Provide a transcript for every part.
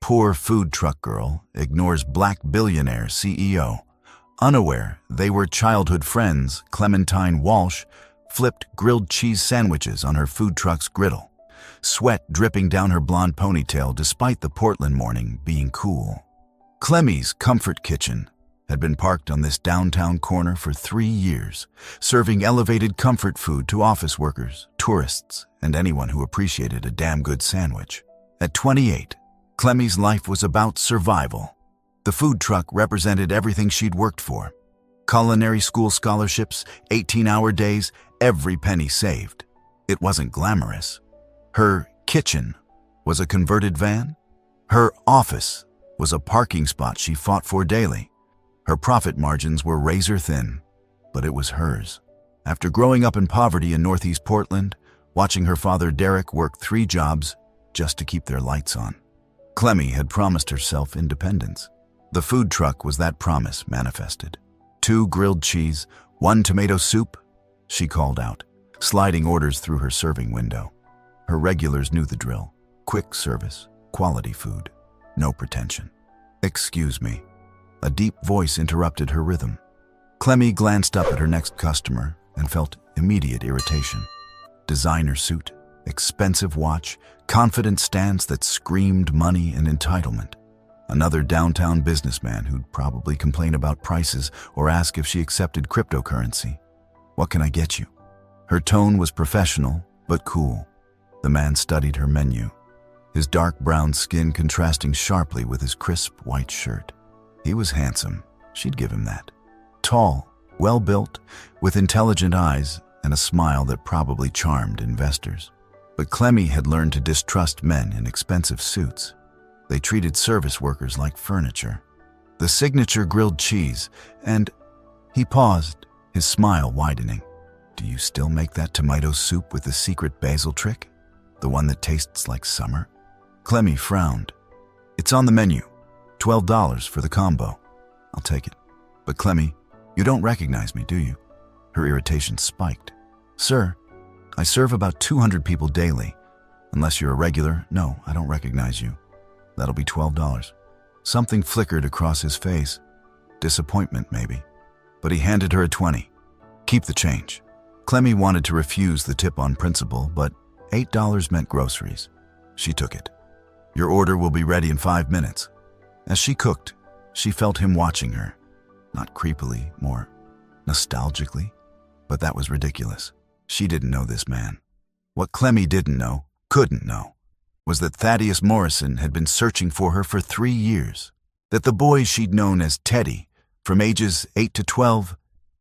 Poor food truck girl ignores black billionaire CEO. Unaware they were childhood friends, Clementine Walsh flipped grilled cheese sandwiches on her food truck's griddle, sweat dripping down her blonde ponytail despite the Portland morning being cool. Clemmy's Comfort Kitchen had been parked on this downtown corner for 3 years, serving elevated comfort food to office workers, tourists, and anyone who appreciated a damn good sandwich. At 28, Clemmy's life was about survival. The food truck represented everything she'd worked for. Culinary school scholarships, 18-hour days, every penny saved. It wasn't glamorous. Her kitchen was a converted van. Her office was a parking spot she fought for daily. Her profit margins were razor thin, but it was hers. After growing up in poverty in Northeast Portland, watching her father Derek work 3 jobs just to keep their lights on, Clemmy had promised herself independence. The food truck was that promise manifested. 2 grilled cheese, 1 tomato soup, she called out, sliding orders through her serving window. Her regulars knew the drill. Quick service, quality food, no pretension. "Excuse me." A deep voice interrupted her rhythm. Clemmy glanced up at her next customer and felt immediate irritation. Designer suit, expensive watch, confident stance that screamed money and entitlement. Another downtown businessman who'd probably complain about prices or ask if she accepted cryptocurrency. "What can I get you?" Her tone was professional, but cool. The man studied her menu, his dark brown skin contrasting sharply with his crisp white shirt. He was handsome, she'd give him that. Tall, well-built, with intelligent eyes and a smile that probably charmed investors. But Clemmy had learned to distrust men in expensive suits. They treated service workers like furniture. The signature grilled cheese, and he paused, his smile widening. "Do you still make that tomato soup with the secret basil trick? The one that tastes like summer?" Clemmy frowned. "It's on the menu. $12 for the combo." "I'll take it." "But Clemmy, you don't recognize me, do you?" Her irritation spiked. "Sir, I serve about 200 people daily. Unless you're a regular, no, I don't recognize you. That'll be $12. Something flickered across his face. Disappointment, maybe. But he handed her a 20. "Keep the change." Clemmy wanted to refuse the tip on principle, but $8 meant groceries. She took it. "Your order will be ready in 5 minutes." As she cooked, she felt him watching her. Not creepily, more nostalgically. But that was ridiculous. She didn't know this man. What Clemmy didn't know, couldn't know, was that Thaddeus Morrison had been searching for her for 3 years. That the boy she'd known as Teddy, from ages 8 to 12,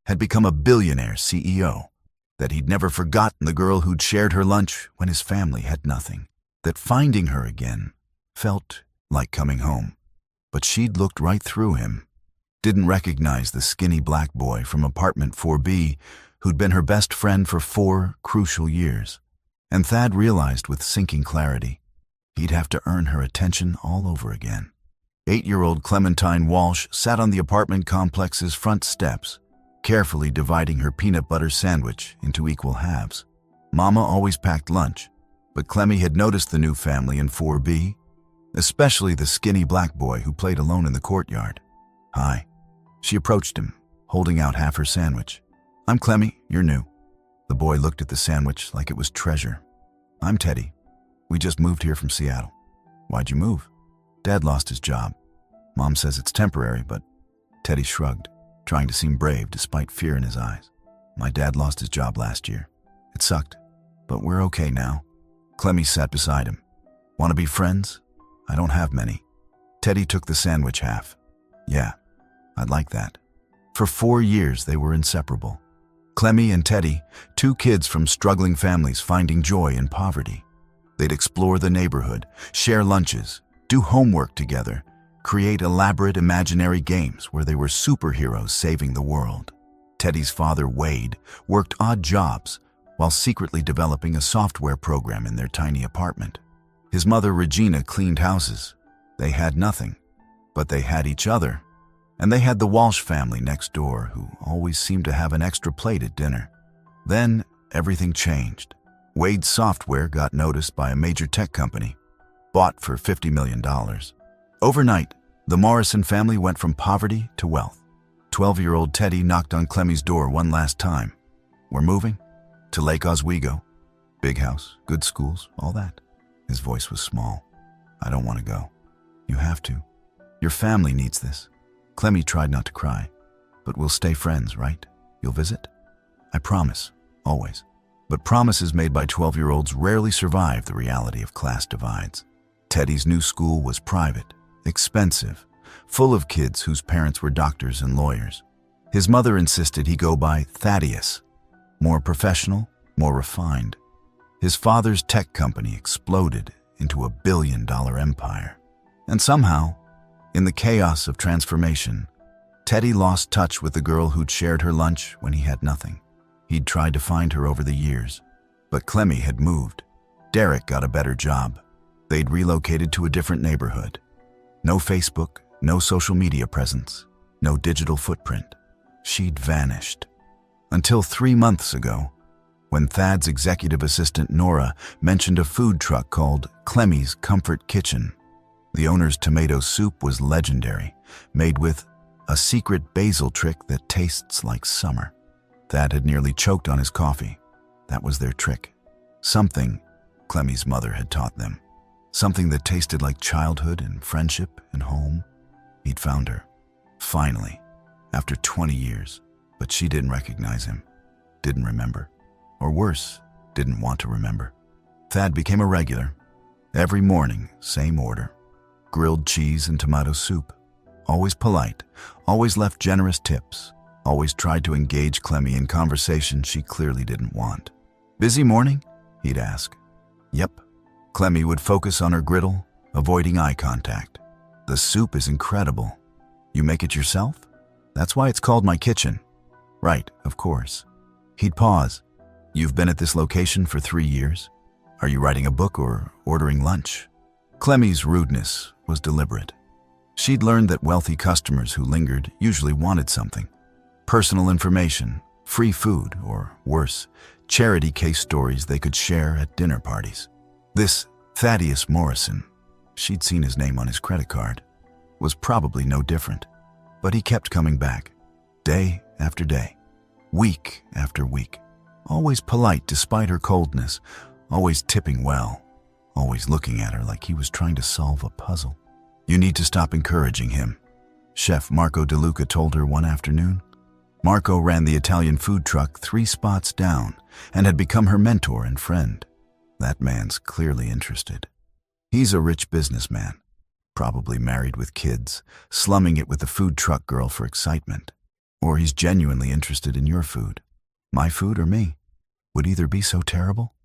had become a billionaire CEO. That he'd never forgotten the girl who'd shared her lunch when his family had nothing. That finding her again felt like coming home. But she'd looked right through him. Didn't recognize the skinny black boy from apartment 4B who'd been her best friend for 4 crucial years. And Thad realized with sinking clarity, he'd have to earn her attention all over again. 8-year-old Clementine Walsh sat on the apartment complex's front steps, carefully dividing her peanut butter sandwich into equal halves. Mama always packed lunch, but Clemmy had noticed the new family in 4B, especially the skinny black boy who played alone in the courtyard. "Hi." She approached him, holding out half her sandwich. "I'm Clemmy, you're new." The boy looked at the sandwich like it was treasure. "I'm Teddy. We just moved here from Seattle." "Why'd you move?" "Dad lost his job. Mom says it's temporary, but..." Teddy shrugged, trying to seem brave despite fear in his eyes. "My dad lost his job last year. It sucked, but we're okay now." Clemmy sat beside him. "Want to be friends? I don't have many." Teddy took the sandwich half. "Yeah, I'd like that." For 4 years, they were inseparable. Clemmy and Teddy, 2 kids from struggling families finding joy in poverty. They'd explore the neighborhood, share lunches, do homework together, create elaborate imaginary games where they were superheroes saving the world. Teddy's father, Wade, worked odd jobs while secretly developing a software program in their tiny apartment. His mother, Regina, cleaned houses. They had nothing, but they had each other. And they had the Walsh family next door, who always seemed to have an extra plate at dinner. Then everything changed. Wade's software got noticed by a major tech company, bought for $50 million. Overnight, the Morrison family went from poverty to wealth. 12-year-old Teddy knocked on Clemmy's door one last time. "We're moving to Lake Oswego. Big house, good schools, all that." His voice was small. "I don't want to go." "You have to. Your family needs this." Clemmy tried not to cry. "But we'll stay friends, right? You'll visit?" "I promise, always." But promises made by 12-year-olds rarely survive the reality of class divides. Teddy's new school was private, expensive, full of kids whose parents were doctors and lawyers. His mother insisted he go by Thaddeus, more professional, more refined. His father's tech company exploded into a billion-dollar empire. And somehow, in the chaos of transformation, Teddy lost touch with the girl who'd shared her lunch when he had nothing. He'd tried to find her over the years, but Clemmy had moved. Derek got a better job. They'd relocated to a different neighborhood. No Facebook, no social media presence, no digital footprint. She'd vanished. Until 3 months ago, when Thad's executive assistant Nora mentioned a food truck called Clemmy's Comfort Kitchen. The owner's tomato soup was legendary, made with a secret basil trick that tastes like summer. Thad had nearly choked on his coffee. That was their trick. Something Clemmy's mother had taught them. Something that tasted like childhood and friendship and home. He'd found her. Finally, after 20 years. But she didn't recognize him. Didn't remember. Or worse, didn't want to remember. Thad became a regular. Every morning, same order. Grilled cheese and tomato soup. Always polite. Always left generous tips. Always tried to engage Clemmy in conversation she clearly didn't want. "Busy morning?" he'd ask. "Yep." Clemmy would focus on her griddle, avoiding eye contact. "The soup is incredible. You make it yourself? That's why it's called my kitchen." "Right, of course." He'd pause. "You've been at this location for 3 years? Are you writing a book or ordering lunch?" Clemmy's rudeness was deliberate. She'd learned that wealthy customers who lingered usually wanted something. Personal information, free food, or worse, charity case stories they could share at dinner parties. This Thaddeus Morrison, she'd seen his name on his credit card, was probably no different. But he kept coming back, day after day, week after week, always polite despite her coldness, always tipping well, always looking at her like he was trying to solve a puzzle. "You need to stop encouraging him," Chef Marco De Luca told her one afternoon. Marco ran the Italian food truck 3 spots down and had become her mentor and friend. That man's clearly interested. He's a rich businessman, probably married with kids, slumming it with the food truck girl for excitement. Or he's genuinely interested in your food. My food or me? Would either be so terrible?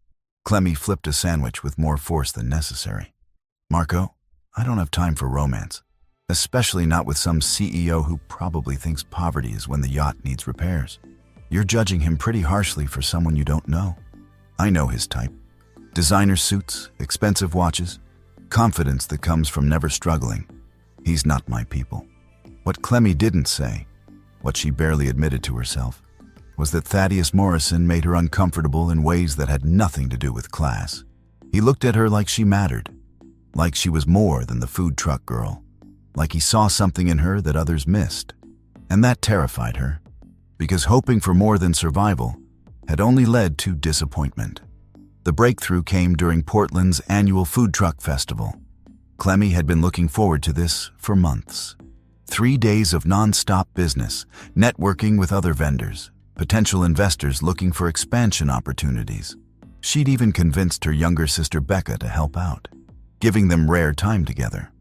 Clemmy flipped a sandwich with more force than necessary. "Marco, I don't have time for romance. Especially not with some CEO who probably thinks poverty is when the yacht needs repairs. You're judging him pretty harshly for someone you don't know. I know his type. Designer suits, expensive watches, confidence that comes from never struggling. He's not my people." What Clemmy didn't say, what she barely admitted to herself, was that Thaddeus Morrison made her uncomfortable in ways that had nothing to do with class. He looked at her like she mattered, like she was more than the food truck girl, like he saw something in her that others missed. And that terrified her, because hoping for more than survival had only led to disappointment. The breakthrough came during Portland's annual food truck festival. Clemmy had been looking forward to this for months. 3 days of non-stop business, networking with other vendors, potential investors looking for expansion opportunities. She'd even convinced her younger sister Becca to help out, giving them rare time together.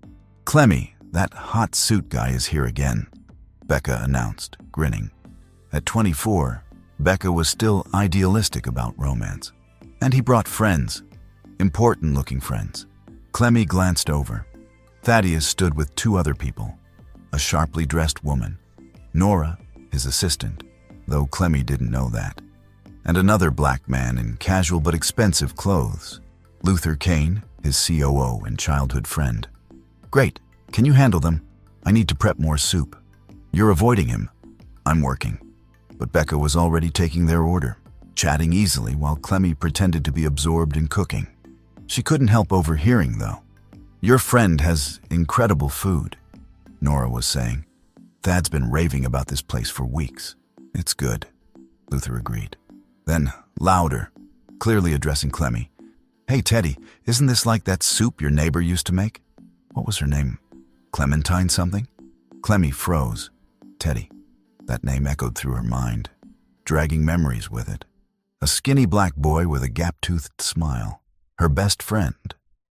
"Clemmy, that hot suit guy is here again," Becca announced, grinning. At 24, Becca was still idealistic about romance. And he brought friends, important-looking friends. Clemmy glanced over. Thaddeus stood with 2 other people, a sharply dressed woman, Nora, his assistant, though Clemmy didn't know that, and another black man in casual but expensive clothes, Luther Kane, his COO and childhood friend. "Great. Can you handle them? I need to prep more soup." "You're avoiding him." "I'm working." But Becca was already taking their order, chatting easily while Clemmy pretended to be absorbed in cooking. She couldn't help overhearing, though. Your friend has incredible food, Nora was saying. Thad's been raving about this place for weeks. It's good, Luther agreed. Then, louder, clearly addressing Clemmy. Hey, Teddy, isn't this like that soup your neighbor used to make? What was her name? Clementine something? Clemmy froze. Teddy. That name echoed through her mind, dragging memories with it. A skinny black boy with a gap-toothed smile. Her best friend,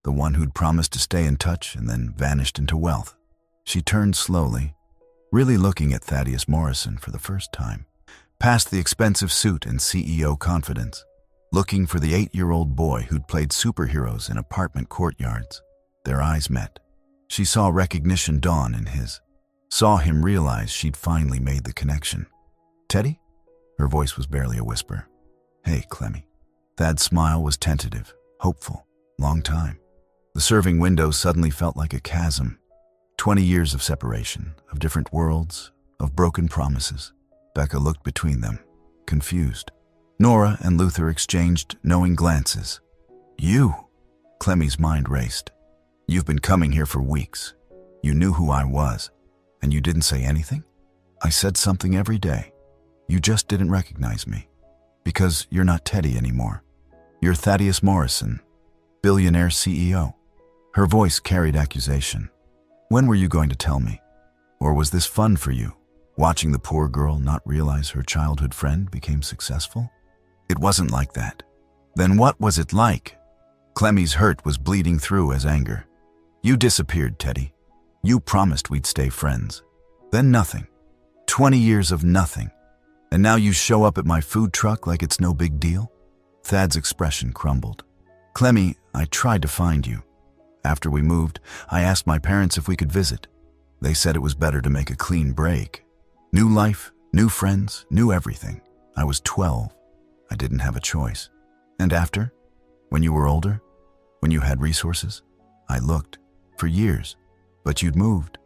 the one who'd promised to stay in touch and then vanished into wealth. She turned slowly, really looking at Thaddeus Morrison for the first time, past the expensive suit and CEO confidence, looking for the 8-year-old boy who'd played superheroes in apartment courtyards. Their eyes met. She saw recognition dawn in his, saw him realize she'd finally made the connection. Teddy? Her voice was barely a whisper. Hey, Clemmy. Thad's smile was tentative, hopeful, long time. The serving window suddenly felt like a chasm. 20 years of separation, of different worlds, of broken promises. Becca looked between them, confused. Nora and Luther exchanged knowing glances. You? Clemmy's mind raced. You've been coming here for weeks. You knew who I was, and you didn't say anything? I said something every day. You just didn't recognize me. Because you're not Teddy anymore. You're Thaddeus Morrison, Billionaire CEO. Her voice carried accusation. When were you going to tell me? Or was this fun for you, watching the poor girl not realize her childhood friend became successful? It wasn't like that. Then what was it like? Clemmy's hurt was bleeding through as anger. You disappeared, Teddy. You promised we'd stay friends. Then nothing. 20 years of nothing. And now you show up at my food truck like it's no big deal? Thad's expression crumbled. Clemmy, I tried to find you. After we moved, I asked my parents if we could visit. They said it was better to make a clean break. New life, new friends, new everything. I was 12. I didn't have a choice. And after? When you were older? When you had resources? I looked. For years. But you'd moved.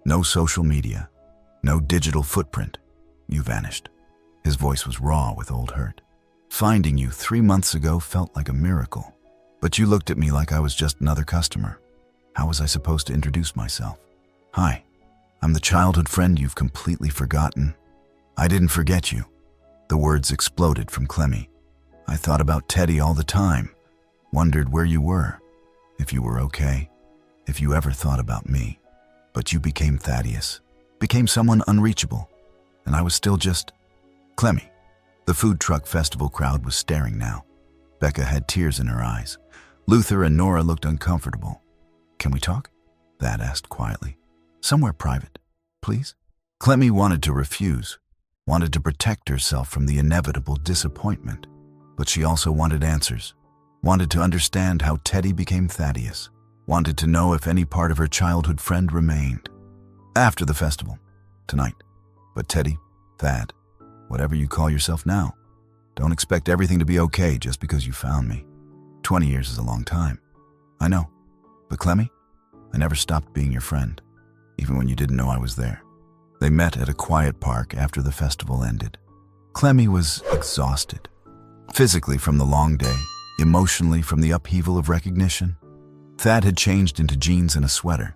No social media. No digital footprint. You vanished. His voice was raw with old hurt. Finding you 3 months ago felt like a miracle. But you looked at me like I was just another customer. How was I supposed to introduce myself? Hi, I'm the childhood friend you've completely forgotten. I didn't forget you. The words exploded from Clemmy. I thought about Teddy all the time. Wondered where you were. If you were okay. If you ever thought about me. But you became Thaddeus. Became someone unreachable. And I was still just... Clemmy. The food truck festival crowd was staring now. Becca had tears in her eyes. Luther and Nora looked uncomfortable. Can we talk? Thad asked quietly. Somewhere private, please? Clemmy wanted to refuse, wanted to protect herself from the inevitable disappointment. But she also wanted answers, wanted to understand how Teddy became Thaddeus, wanted to know if any part of her childhood friend remained. After the festival, tonight. But Teddy, Thad, whatever you call yourself now, don't expect everything to be okay just because you found me. 20 years is a long time. I know. But Clemmy, I never stopped being your friend, even when you didn't know I was there. They met at a quiet park after the festival ended. Clemmy was exhausted. Physically from the long day, emotionally from the upheaval of recognition. Thad had changed into jeans and a sweater,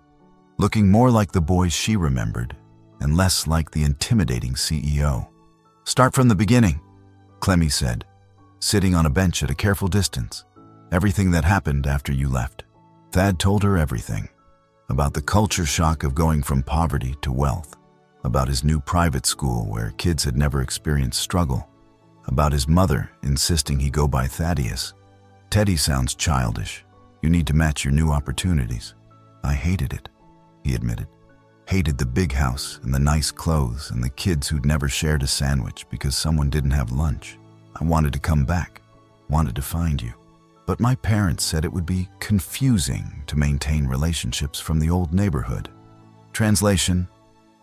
looking more like the boy she remembered and less like the intimidating CEO. Start from the beginning, Clemmy said, sitting on a bench at a careful distance. Everything that happened after you left. Thad told her everything. About the culture shock of going from poverty to wealth. About his new private school where kids had never experienced struggle. About his mother insisting he go by Thaddeus. Teddy sounds childish. You need to match your new opportunities. I hated it, he admitted. Hated the big house and the nice clothes and the kids who'd never shared a sandwich because someone didn't have lunch. I wanted to come back, wanted to find you. But my parents said it would be confusing to maintain relationships from the old neighborhood. Translation,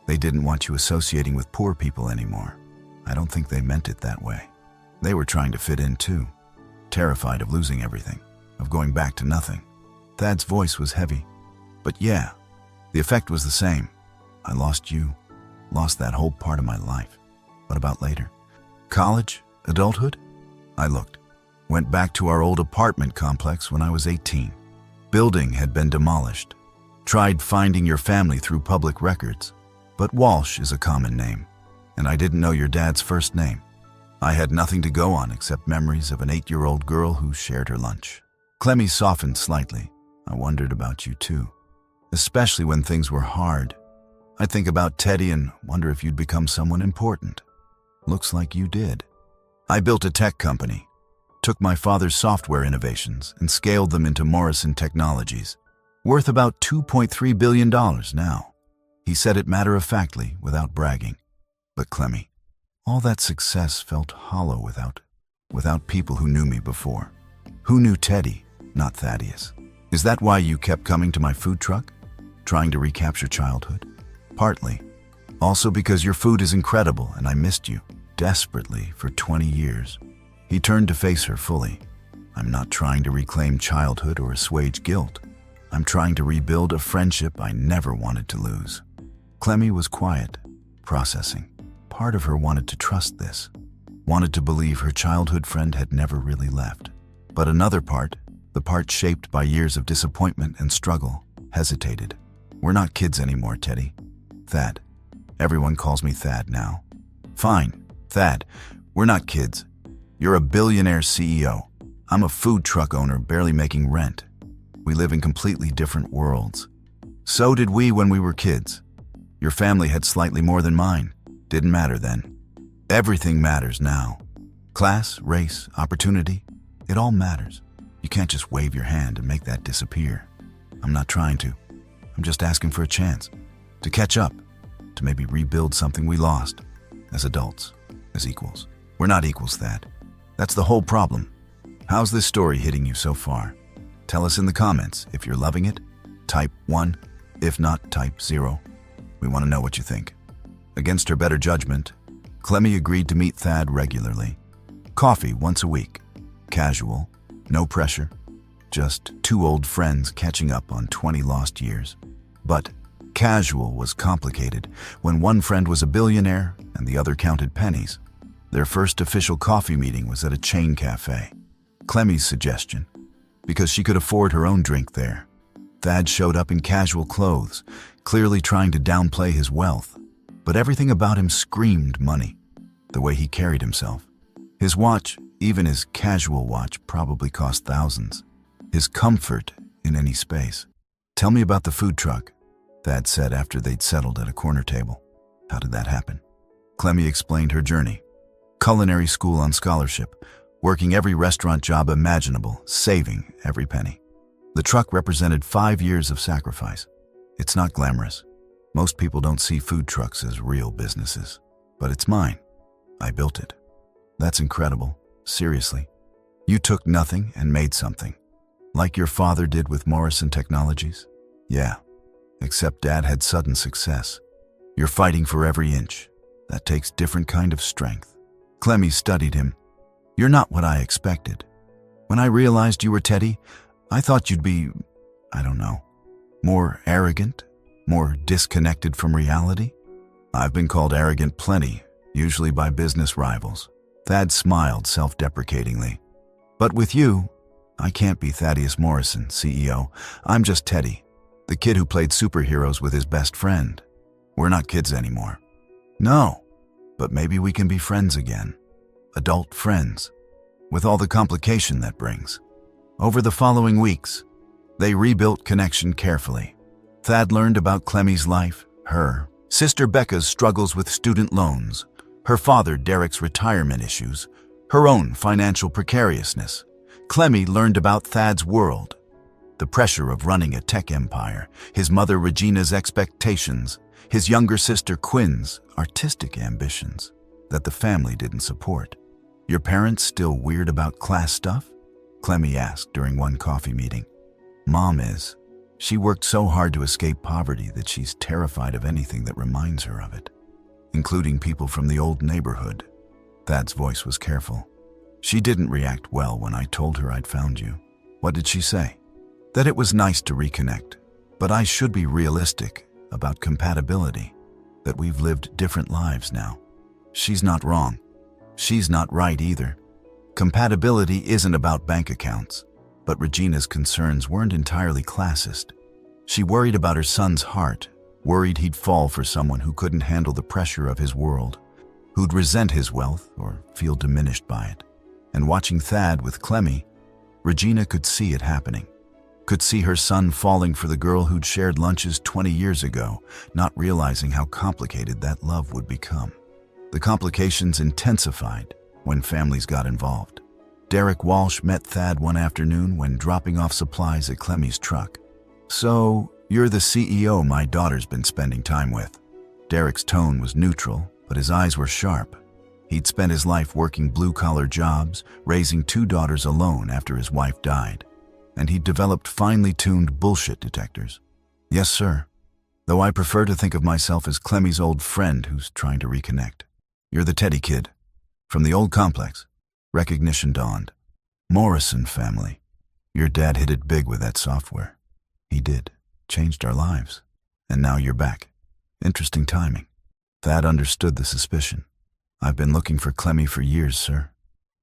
they didn't want you associating with poor people anymore. I don't think they meant it that way. They were trying to fit in too, terrified of losing everything, of going back to nothing. Thad's voice was heavy. But yeah, the effect was the same. I lost you, lost that whole part of my life. What about later? College? Adulthood? I looked. Went back to our old apartment complex when I was 18. building had been demolished. Tried finding your family through public records, but Walsh is a common name, and I didn't know your dad's first name. I had nothing to go on except memories of an 8-year-old girl who shared her lunch. Clemmy softened slightly. I wondered about you too, especially when things were hard. I'd think about Teddy and wonder if you'd become someone important. Looks like you did. I built a tech company, took my father's software innovations and scaled them into Morrison Technologies, worth about $2.3 billion now. He said it matter-of-factly, without bragging. But Clemmy, all that success felt hollow without people who knew me before. Who knew Teddy, not Thaddeus? Is that why you kept coming to my food truck? Trying to recapture childhood? Partly. Also because your food is incredible and I missed you desperately for 20 years. He turned to face her fully. I'm not trying to reclaim childhood or assuage guilt. I'm trying to rebuild a friendship I never wanted to lose. Clemmy was quiet, processing. Part of her wanted to trust this, wanted to believe her childhood friend had never really left. But another part, the part shaped by years of disappointment and struggle, hesitated. We're not kids anymore, Teddy. Thad. Everyone calls me Thad now. Fine, Thad. We're not kids. You're a billionaire CEO. I'm a food truck owner barely making rent. We live in completely different worlds. So did we when we were kids. Your family had slightly more than mine. Didn't matter then. Everything matters now. Class, race, opportunity, it all matters. You can't just wave your hand and make that disappear. I'm not trying to. I'm just asking for a chance. To catch up. To maybe rebuild something we lost. As adults. As equals. We're not equals, Thad. That's the whole problem. How's this story hitting you so far? Tell us in the comments. If you're loving it, type 1. If not, type 0. We want to know what you think. Against her better judgment, Clemmy agreed to meet Thad regularly. Coffee once a week. Casual, no pressure. Just two old friends catching up on 20 lost years. But casual was complicated when one friend was a billionaire and the other counted pennies. Their first official coffee meeting was at a chain cafe. Clemmy's suggestion, because she could afford her own drink there. Thad showed up in casual clothes, clearly trying to downplay his wealth. But everything about him screamed money, the way he carried himself. His watch, even his casual watch, probably cost thousands. His comfort in any space. Tell me about the food truck, Thad said after they'd settled at a corner table. How did that happen? Clemmy explained her journey. Culinary school on scholarship, working every restaurant job imaginable, saving every penny. The truck represented 5 years of sacrifice. It's not glamorous. Most people don't see food trucks as real businesses. But it's mine. I built it. That's incredible. Seriously. You took nothing and made something. Like your father did with Morrison Technologies? Yeah. Except Dad had sudden success. You're fighting for every inch. That takes different kind of strength. Clemmy studied him. You're not what I expected. When I realized you were Teddy, I thought you'd be, I don't know, more arrogant? More disconnected from reality? I've been called arrogant plenty, usually by business rivals. Thad smiled self-deprecatingly. But with you, I can't be Thaddeus Morrison, CEO. I'm just Teddy, the kid who played superheroes with his best friend. We're not kids anymore. No, but maybe we can be friends again. Adult friends, with all the complication that brings. Over the following weeks, they rebuilt connection carefully. Thad learned about Clemmy's life, her sister Becca's struggles with student loans, her father Derek's retirement issues, her own financial precariousness. Clemmy learned about Thad's world, the pressure of running a tech empire, his mother Regina's expectations, his younger sister Quinn's artistic ambitions that the family didn't support. Your parents still weird about class stuff? Clemmy asked during one coffee meeting. Mom is. She worked so hard to escape poverty that she's terrified of anything that reminds her of it, including people from the old neighborhood. Thad's voice was careful. She didn't react well when I told her I'd found you. What did she say? That it was nice to reconnect, but I should be realistic about compatibility, that we've lived different lives now. She's not wrong. She's not right either. Compatibility isn't about bank accounts. But Regina's concerns weren't entirely classist. She worried about her son's heart, worried he'd fall for someone who couldn't handle the pressure of his world, who'd resent his wealth or feel diminished by it. And watching Thad with Clemmy, Regina could see it happening. Could see her son falling for the girl who'd shared lunches 20 years ago, not realizing how complicated that love would become. The complications intensified when families got involved. Derek Walsh met Thad one afternoon when dropping off supplies at Clemmy's truck. "So, you're the CEO my daughter's been spending time with." Derek's tone was neutral, but his eyes were sharp. He'd spent his life working blue-collar jobs, raising 2 daughters alone after his wife died. And he'd developed finely tuned bullshit detectors. "Yes, sir. Though I prefer to think of myself as Clemmy's old friend who's trying to reconnect. You're the Teddy kid. From the old complex." Recognition dawned. "Morrison family. Your dad hit it big with that software." "He did. Changed our lives. And now you're back. Interesting timing." Thad understood the suspicion. "I've been looking for Clemmy for years, sir.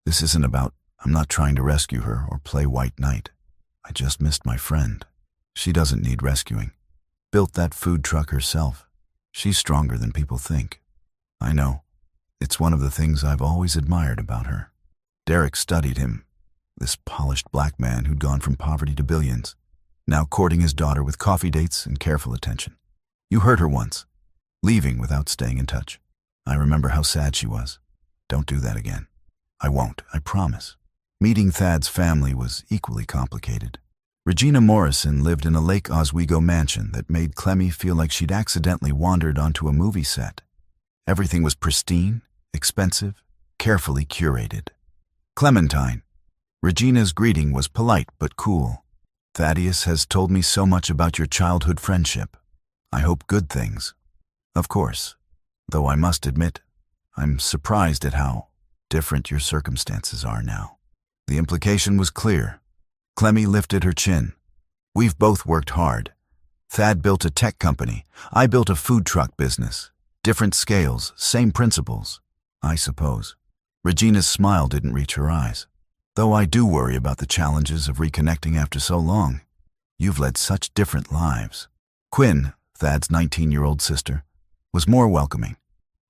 This isn't about, I'm not trying to rescue her or play white knight. I just missed my friend. She doesn't need rescuing. Built that food truck herself. She's stronger than people think." "I know. It's one of the things I've always admired about her." Derek studied him, this polished black man who'd gone from poverty to billions, now courting his daughter with coffee dates and careful attention. "You hurt her once, leaving without staying in touch. I remember how sad she was. Don't do that again." "I won't, I promise." Meeting Thad's family was equally complicated. Regina Morrison lived in a Lake Oswego mansion that made Clemmy feel like she'd accidentally wandered onto a movie set. Everything was pristine, expensive, carefully curated. "Clementine." Regina's greeting was polite but cool. "Thaddeus has told me so much about your childhood friendship. I hope good things." "Of course. Though I must admit, I'm surprised at how different your circumstances are now." The implication was clear. Clemmy lifted her chin. "We've both worked hard. Thad built a tech company. I built a food truck business. Different scales, same principles, I suppose." Regina's smile didn't reach her eyes. "Though I do worry about the challenges of reconnecting after so long. You've led such different lives." Quinn, Thad's 19-year-old sister, was more welcoming.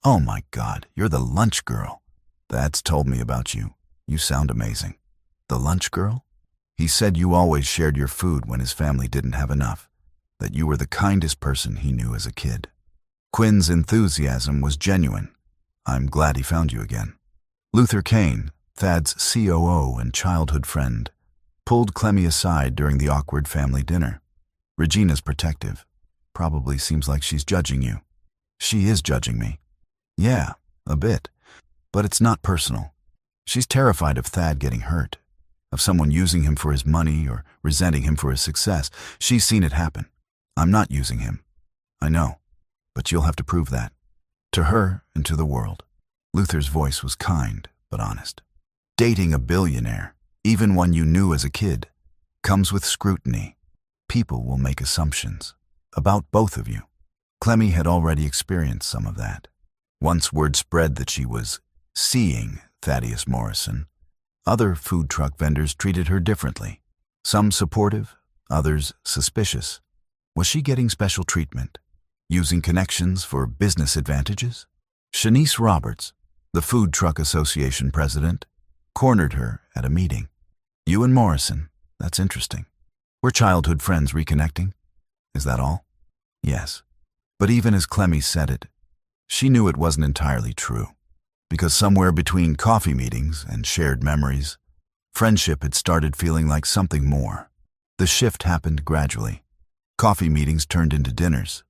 "Oh my God, you're the lunch girl. Thad's told me about you. You sound amazing." "The lunch girl?" "He said you always shared your food when his family didn't have enough, that you were the kindest person he knew as a kid." Quinn's enthusiasm was genuine. "I'm glad he found you again." Luther Kane, Thad's COO and childhood friend, pulled Clemmy aside during the awkward family dinner. "Regina's protective. Probably seems like she's judging you." "She is judging me." "Yeah, a bit. But it's not personal. She's terrified of Thad getting hurt, of someone using him for his money or resenting him for his success. She's seen it happen. I'm not using him. I know, but you'll have to prove that. To her and to the world." Luther's voice was kind, but honest. "Dating a billionaire, even one you knew as a kid, comes with scrutiny. People will make assumptions about both of you." Clemmy had already experienced some of that. Once word spread that she was seeing Thaddeus Morrison, other food truck vendors treated her differently. Some supportive, others suspicious. Was she getting special treatment? Using connections for business advantages? Shanice Roberts, the Food Truck Association president, cornered her at a meeting. "You and Morrison, that's interesting. We're childhood friends reconnecting. Is that all?" "Yes." But even as Clemmy said it, she knew it wasn't entirely true. Because somewhere between coffee meetings and shared memories, friendship had started feeling like something more. The shift happened gradually. Coffee meetings turned into dinners.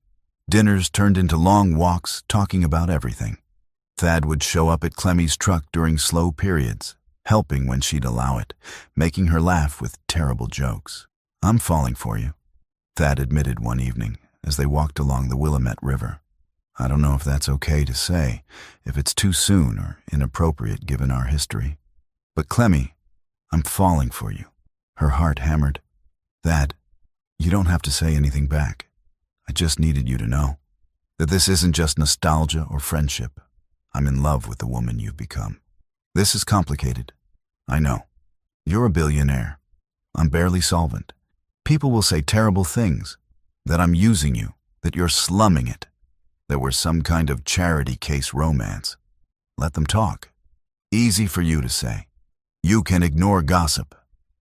Dinners turned into long walks talking about everything. Thad would show up at Clemmy's truck during slow periods, helping when she'd allow it, making her laugh with terrible jokes. "I'm falling for you," Thad admitted one evening as they walked along the Willamette River. "I don't know if that's okay to say, if it's too soon or inappropriate given our history. But Clemmy, I'm falling for you." Her heart hammered. "Thad, you don't have to say anything back. I just needed you to know that this isn't just nostalgia or friendship. I'm in love with the woman you've become. This is complicated. I know. You're a billionaire. I'm barely solvent. People will say terrible things, that I'm using you, that you're slumming it, that we're some kind of charity case romance. Let them talk. Easy for you to say. You can ignore gossip.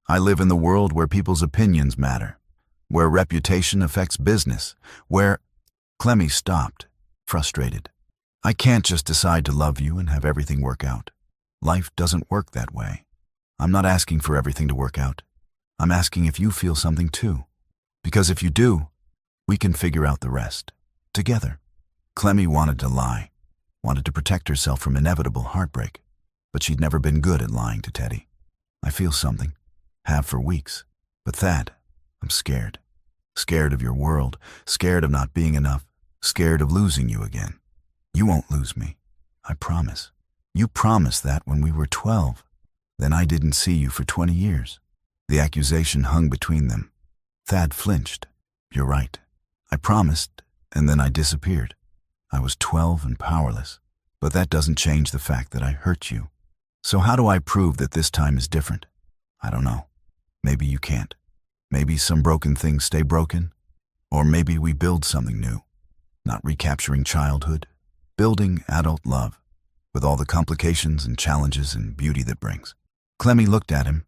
I live in the world where people's opinions matter, where reputation affects business, where... Clemmy stopped, frustrated. I can't just decide to love you and have everything work out. Life doesn't work that way. I'm not asking for everything to work out. I'm asking if you feel something too. Because if you do, we can figure out the rest. Together. Clemmy wanted to lie, wanted to protect herself from inevitable heartbreak, but she'd never been good at lying to Teddy. I feel something. Have for weeks. But Thad, I'm scared. Scared of your world, scared of not being enough, scared of losing you again. You won't lose me. I promise. You promised that when we were 12. Then I didn't see you for 20 years. The accusation hung between them. Thad flinched. You're right. I promised, and then I disappeared. I was 12 and powerless. But that doesn't change the fact that I hurt you. So how do I prove that this time is different? I don't know. Maybe you can't. Maybe some broken things stay broken. Or maybe we build something new. Not recapturing childhood, building adult love, with all the complications and challenges and beauty that brings. Clemmy looked at him,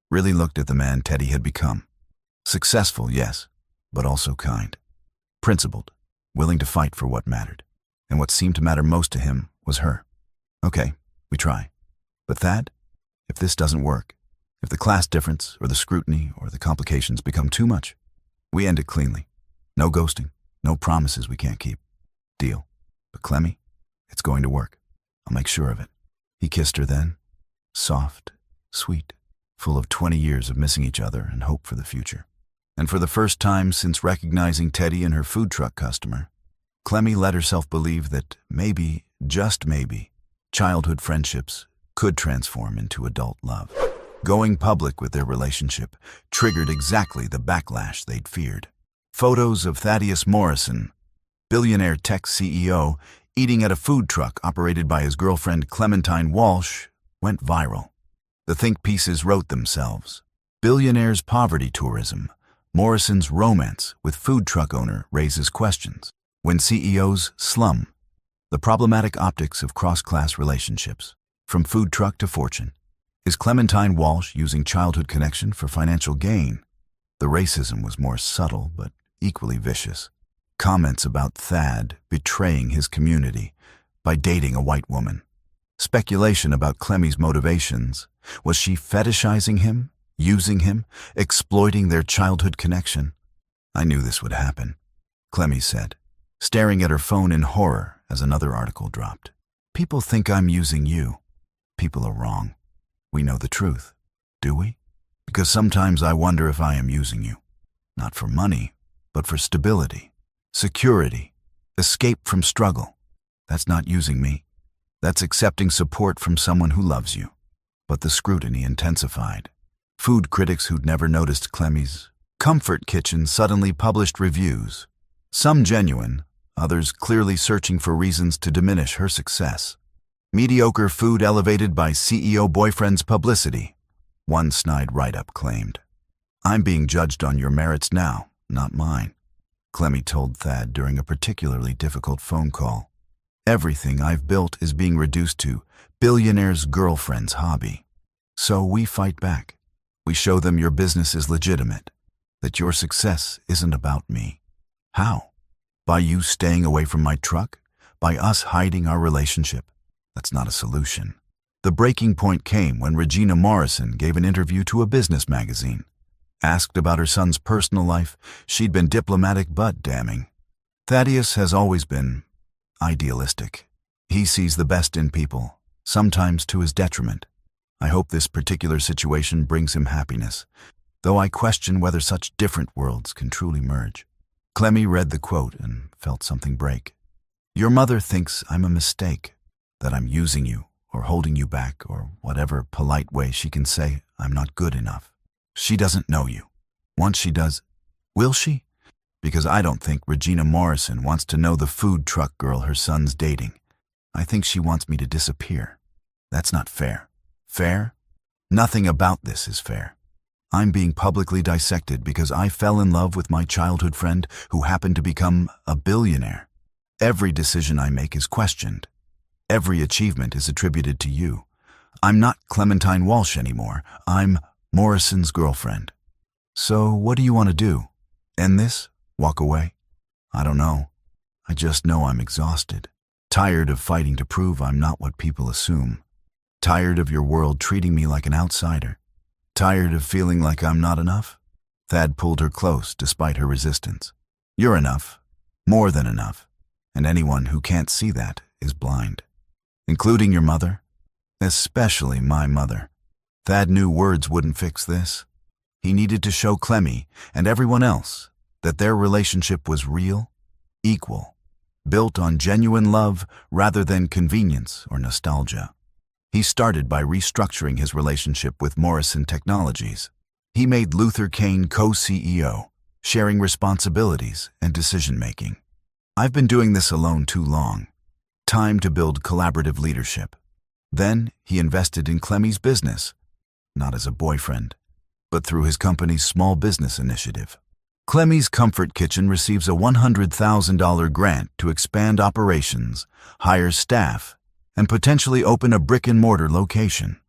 really looked at the man Teddy had become. Successful, yes, but also kind. Principled, willing to fight for what mattered. And what seemed to matter most to him was her. Okay, we try. But Thad, if this doesn't work, if the class difference or the scrutiny or the complications become too much, we end it cleanly. No ghosting, no promises we can't keep. Deal. But Clemmy, it's going to work. I'll make sure of it. He kissed her then, soft, sweet, full of 20 years of missing each other and hope for the future. And for the first time since recognizing Teddy and her food truck customer, Clemmy let herself believe that maybe, just maybe, childhood friendships could transform into adult love. Going public with their relationship triggered exactly the backlash they'd feared. Photos of Thaddeus Morrison, Billionaire tech CEO, eating at a food truck operated by his girlfriend Clementine Walsh, went viral. The think pieces wrote themselves. Billionaire's poverty tourism, Morrison's romance with food truck owner raises questions. When CEOs slum, the problematic optics of cross-class relationships, from food truck to fortune. Is Clementine Walsh using childhood connection for financial gain? The racism was more subtle but equally vicious. Comments about Thad betraying his community by dating a white woman. Speculation about Clemmy's motivations. Was she fetishizing him, using him, exploiting their childhood connection? I knew this would happen, Clemmy said, staring at her phone in horror as another article dropped. People think I'm using you. People are wrong. We know the truth, do we? Because sometimes I wonder if I am using you. Not for money, but for stability, security, escape from struggle. That's not using me. That's accepting support from someone who loves you. But the scrutiny intensified. Food critics who'd never noticed Clemmy's comfort kitchen suddenly published reviews. Some genuine, others clearly searching for reasons to diminish her success. Mediocre food elevated by CEO boyfriend's publicity, one snide write-up claimed. I'm being judged on your merits now, not mine, Clemmy told Thad during a particularly difficult phone call. Everything I've built is being reduced to Billionaire's girlfriend's hobby. So we fight back. We show them your business is legitimate, that your success isn't about me. How? By you staying away from my truck? By us hiding our relationship? That's not a solution. The breaking point came when Regina Morrison gave an interview to a business magazine. Asked about her son's personal life, she'd been diplomatic but damning. Thaddeus has always been idealistic. He sees the best in people, sometimes to his detriment. I hope this particular situation brings him happiness, though I question whether such different worlds can truly merge. Clemmy read the quote and felt something break. Your mother thinks I'm a mistake, that I'm using you or holding you back or whatever polite way she can say I'm not good enough. She doesn't know you. Once she does, will she? Because I don't think Regina Morrison wants to know the food truck girl her son's dating. I think she wants me to disappear. That's not fair. Fair? Nothing about this is fair. I'm being publicly dissected because I fell in love with my childhood friend who happened to become a billionaire. Every decision I make is questioned. Every achievement is attributed to you. I'm not Clementine Walsh anymore. I'm Morrison's girlfriend. So what do you want to do? End this? Walk away? I don't know. I just know I'm exhausted. Tired of fighting to prove I'm not what people assume. Tired of your world treating me like an outsider. Tired of feeling like I'm not enough? Thad pulled her close despite her resistance. You're enough. More than enough. And anyone who can't see that is blind. Including your mother? Especially my mother. Thad knew words wouldn't fix this. He needed to show Clemmy and everyone else that their relationship was real, equal, built on genuine love rather than convenience or nostalgia. He started by restructuring his relationship with Morrison Technologies. He made Luther Kane co-CEO, sharing responsibilities and decision-making. I've been doing this alone too long. Time to build collaborative leadership. Then he invested in Clemmy's business, not as a boyfriend, but through his company's small business initiative. Clemmy's Comfort Kitchen receives a $100,000 grant to expand operations, hire staff, and potentially open a brick-and-mortar location.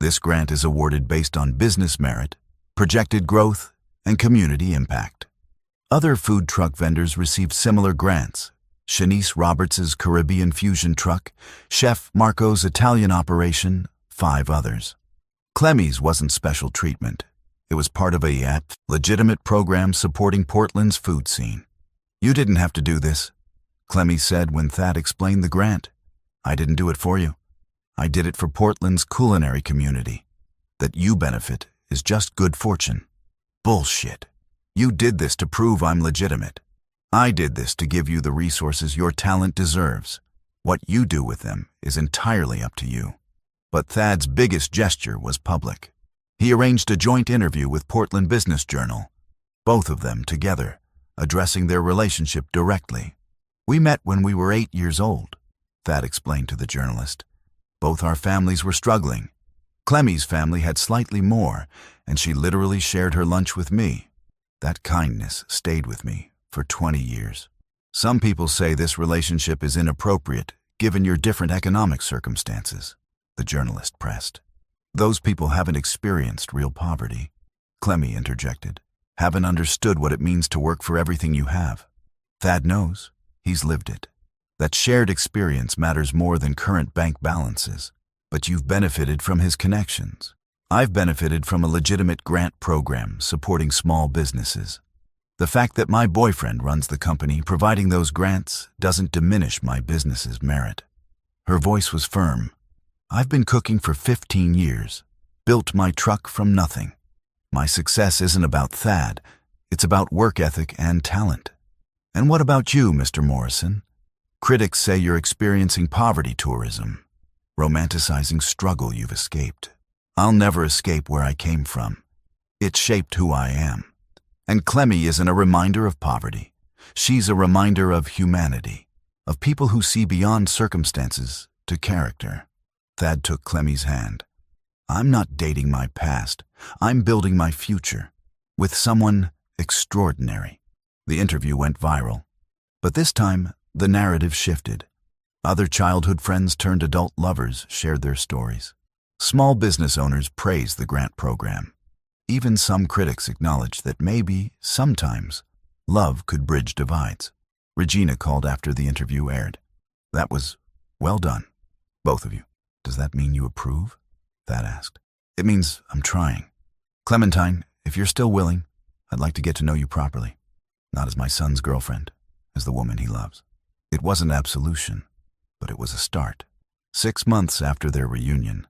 This grant is awarded based on business merit, projected growth, and community impact. Other food truck vendors receive similar grants. Shanice Roberts' Caribbean Fusion Truck, Chef Marco's Italian operation, 5 others. Clemmy's wasn't special treatment. It was part of a legitimate program supporting Portland's food scene. You didn't have to do this, Clemmy said when Thad explained the grant. I didn't do it for you. I did it for Portland's culinary community. That you benefit is just good fortune. Bullshit. You did this to prove I'm legitimate. I did this to give you the resources your talent deserves. What you do with them is entirely up to you. But Thad's biggest gesture was public. He arranged a joint interview with Portland Business Journal, both of them together, addressing their relationship directly. We met when we were 8 years old, Thad explained to the journalist. Both our families were struggling. Clemmy's family had slightly more, and she literally shared her lunch with me. That kindness stayed with me for 20 years. Some people say this relationship is inappropriate, given your different economic circumstances, the journalist pressed. Those people haven't experienced real poverty, Clemmy interjected. Haven't understood what it means to work for everything you have. Thad knows. He's lived it. That shared experience matters more than current bank balances. But you've benefited from his connections. I've benefited from a legitimate grant program supporting small businesses. The fact that my boyfriend runs the company providing those grants doesn't diminish my business's merit. Her voice was firm. I've been cooking for 15 years, built my truck from nothing. My success isn't about Thad, it's about work ethic and talent. And what about you, Mr. Morrison? Critics say you're experiencing poverty tourism, romanticizing struggle you've escaped. I'll never escape where I came from. It shaped who I am. And Clemmy isn't a reminder of poverty. She's a reminder of humanity, of people who see beyond circumstances to character. Thad took Clemmy's hand. I'm not dating my past. I'm building my future with someone extraordinary. The interview went viral. But this time, the narrative shifted. Other childhood friends turned adult lovers shared their stories. Small business owners praised the grant program. Even some critics acknowledged that maybe, sometimes, love could bridge divides. Regina called after the interview aired. That was well done, both of you. Does that mean you approve? Thad asked. It means I'm trying. Clementine, if you're still willing, I'd like to get to know you properly. Not as my son's girlfriend, as the woman he loves. It wasn't absolution, but it was a start. 6 months after their reunion,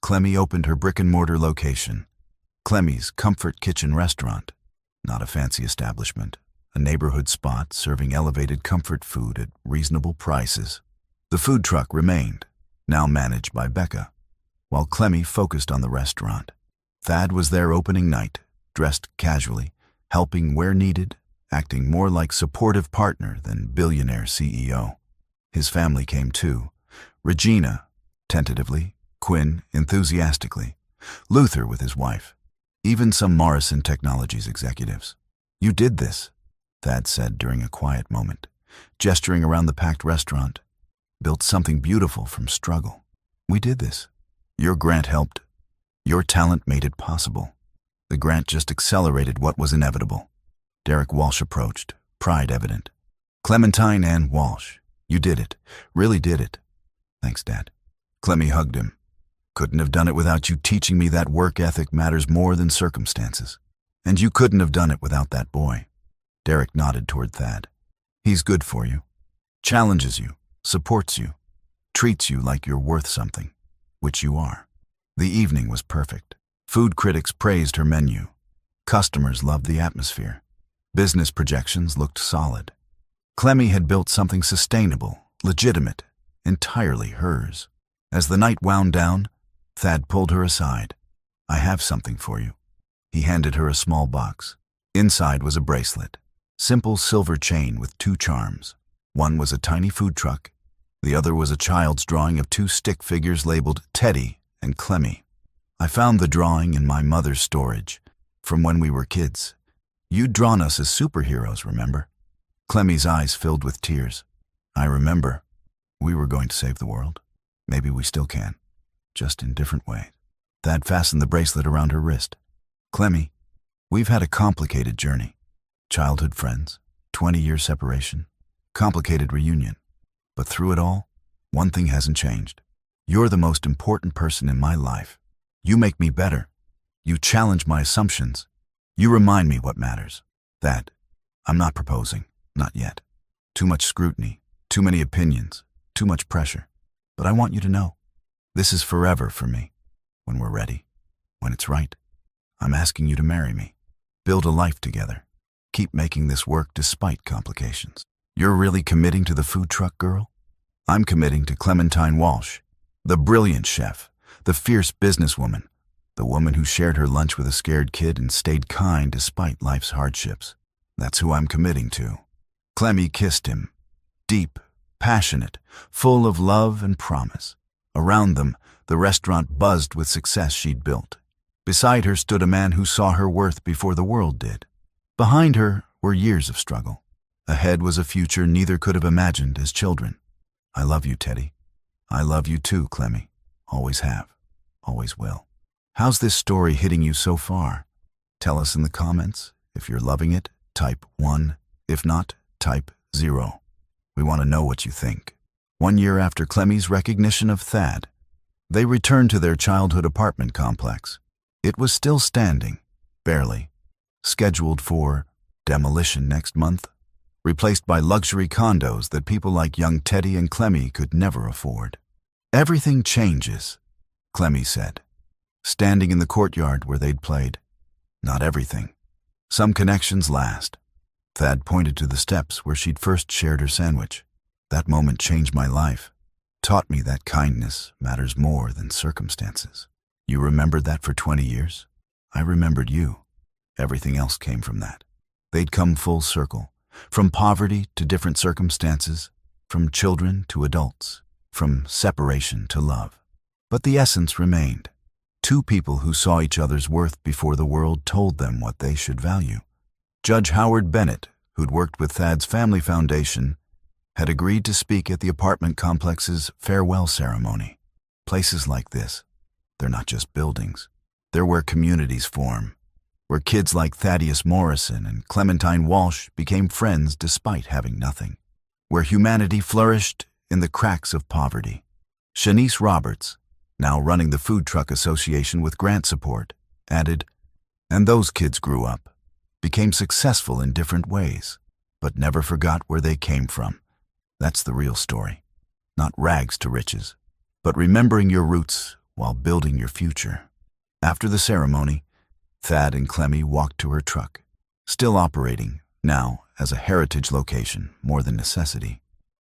Clemmy opened her brick-and-mortar location, Clemmy's Comfort Kitchen restaurant. Not a fancy establishment, a neighborhood spot serving elevated comfort food at reasonable prices. The food truck remained, now managed by Becca, while Clemmy focused on the restaurant. Thad was there opening night, dressed casually, helping where needed, acting more like supportive partner than billionaire CEO. His family came too. Regina, tentatively, Quinn, enthusiastically, Luther with his wife. even some Morrison Technologies executives. You did this, Thad said during a quiet moment, gesturing around the packed restaurant. Built something beautiful from struggle. We did this. Your grant helped. Your talent made it possible. The grant just accelerated what was inevitable. Derek Walsh approached, pride evident. Clementine Ann Walsh, you did it. Really did it. Thanks, Dad. Clemmy hugged him. Couldn't have done it without you teaching me that work ethic matters more than circumstances. And you couldn't have done it without that boy. Derek nodded toward Thad. He's good for you. Challenges you. Supports you. Treats you like you're worth something. Which you are. The evening was perfect. Food critics praised her menu. Customers loved the atmosphere. Business projections looked solid. Clemmy had built something sustainable, legitimate, entirely hers. As the night wound down, Thad pulled her aside. I have something for you. He handed her a small box. Inside was a bracelet. Simple silver chain with 2 charms. One was a tiny food truck. The other was a child's drawing of 2 stick figures labeled Teddy and Clemmy. I found the drawing in my mother's storage, from when we were kids. You'd drawn us as superheroes, remember? Clemmy's eyes filled with tears. I remember. We were going to save the world. Maybe we still can, just in different ways. Thad fastened the bracelet around her wrist. Clemmy, we've had a complicated journey. Childhood friends, 20-year separation, complicated reunion. But through it all, one thing hasn't changed. You're the most important person in my life. You make me better. You challenge my assumptions. You remind me what matters. That, I'm not proposing, not yet. Too much scrutiny, too many opinions, too much pressure. But I want you to know, this is forever for me. When we're ready, when it's right, I'm asking you to marry me. Build a life together. Keep making this work despite complications. You're really committing to the food truck girl? I'm committing to Clementine Walsh, the brilliant chef, the fierce businesswoman, the woman who shared her lunch with a scared kid and stayed kind despite life's hardships. That's who I'm committing to. Clemmy kissed him. Deep, passionate, full of love and promise. Around them, the restaurant buzzed with success she'd built. Beside her stood a man who saw her worth before the world did. Behind her were years of struggle. Ahead was a future neither could have imagined as children. I love you, Teddy. I love you too, Clemmy. Always have. Always will. How's this story hitting you so far? Tell us in the comments. If you're loving it, type 1. If not, type 0. We want to know what you think. 1 year after Clemmy's recognition of Thad, they returned to their childhood apartment complex. It was still standing, barely. Scheduled for demolition next month. Replaced by luxury condos that people like young Teddy and Clemmy could never afford. Everything changes, Clemmy said, standing in the courtyard where they'd played. Not everything. Some connections last. Thad pointed to the steps where she'd first shared her sandwich. That moment changed my life. Taught me that kindness matters more than circumstances. You remembered that for 20 years? I remembered you. Everything else came from that. They'd come full circle. From poverty to different circumstances, from children to adults, from separation to love. But the essence remained. 2 people who saw each other's worth before the world told them what they should value. Judge Howard Bennett, who'd worked with Thad's family foundation, had agreed to speak at the apartment complex's farewell ceremony. Places like this, they're not just buildings. They're where communities form. Where kids like Thaddeus Morrison and Clementine Walsh became friends despite having nothing. Where humanity flourished in the cracks of poverty. Shanice Roberts, now running the Food Truck Association with grant support, added, and those kids grew up, became successful in different ways, but never forgot where they came from. That's the real story. Not rags to riches, but remembering your roots while building your future. After the ceremony, Thad and Clemmy walked to her truck, still operating, now as a heritage location more than necessity.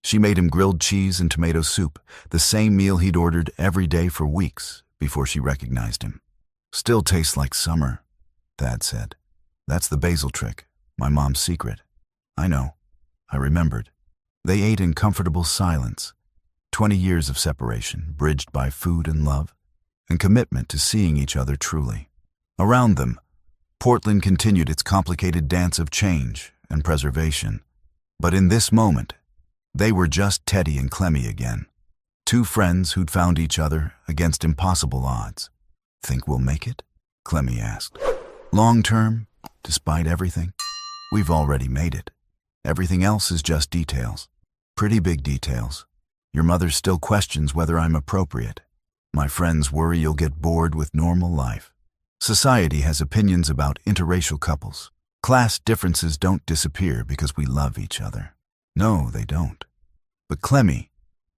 She made him grilled cheese and tomato soup, the same meal he'd ordered every day for weeks before she recognized him. Still tastes like summer, Thad said. That's the basil trick, my mom's secret. I know. I remembered. They ate in comfortable silence. 20 years of separation, bridged by food and love, and commitment to seeing each other truly. Around them, Portland continued its complicated dance of change and preservation. But in this moment, they were just Teddy and Clemmy again. Two friends who'd found each other against impossible odds. "Think we'll make it?" Clemmy asked. "Long term, despite everything, we've already made it. Everything else is just details. Pretty big details. Your mother still questions whether I'm appropriate. My friends worry you'll get bored with normal life. Society has opinions about interracial couples. Class differences don't disappear because we love each other. No, they don't. But Clemmy,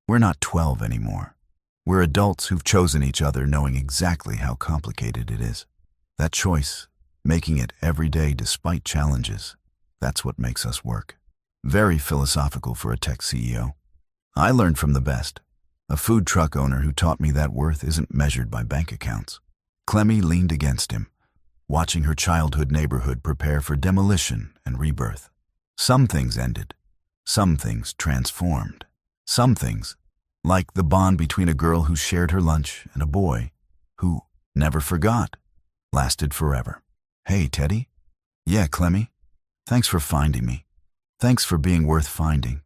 we're not 12 anymore. We're adults who've chosen each other knowing exactly how complicated it is. That choice, making it every day despite challenges, that's what makes us work." Very philosophical for a tech CEO. I learned from the best. A food truck owner who taught me that worth isn't measured by bank accounts. Clemmy leaned against him, watching her childhood neighborhood prepare for demolition and rebirth. Some things ended. Some things transformed. Some things, like the bond between a girl who shared her lunch and a boy who never forgot, lasted forever. "Hey, Teddy?" "Yeah, Clemmy? Thanks for finding me. Thanks for being worth finding."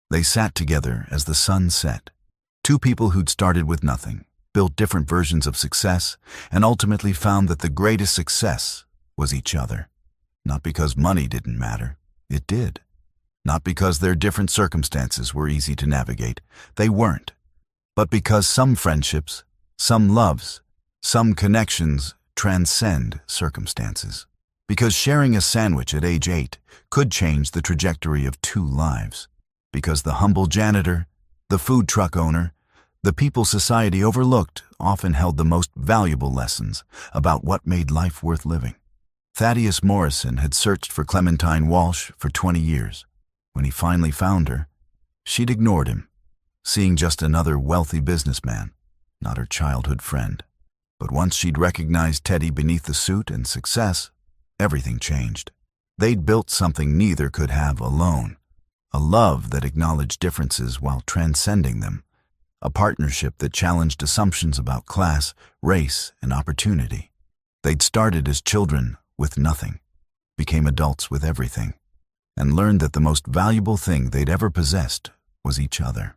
They sat together as the sun set. Two people who'd started with nothing, built different versions of success, and ultimately found that the greatest success was each other. Not because money didn't matter. It did. Not because their different circumstances were easy to navigate. They weren't. But because some friendships, some loves, some connections transcend circumstances. Because sharing a sandwich at age 8 could change the trajectory of 2 lives. Because the humble janitor, the food truck owner, the people society overlooked often held the most valuable lessons about what made life worth living. Thaddeus Morrison had searched for Clementine Walsh for 20 years. When he finally found her, she'd ignored him, seeing just another wealthy businessman, not her childhood friend. But once she'd recognized Teddy beneath the suit and success, everything changed. They'd built something neither could have alone. A love that acknowledged differences while transcending them. A partnership that challenged assumptions about class, race, and opportunity. They'd started as children with nothing, became adults with everything, and learned that the most valuable thing they'd ever possessed was each other.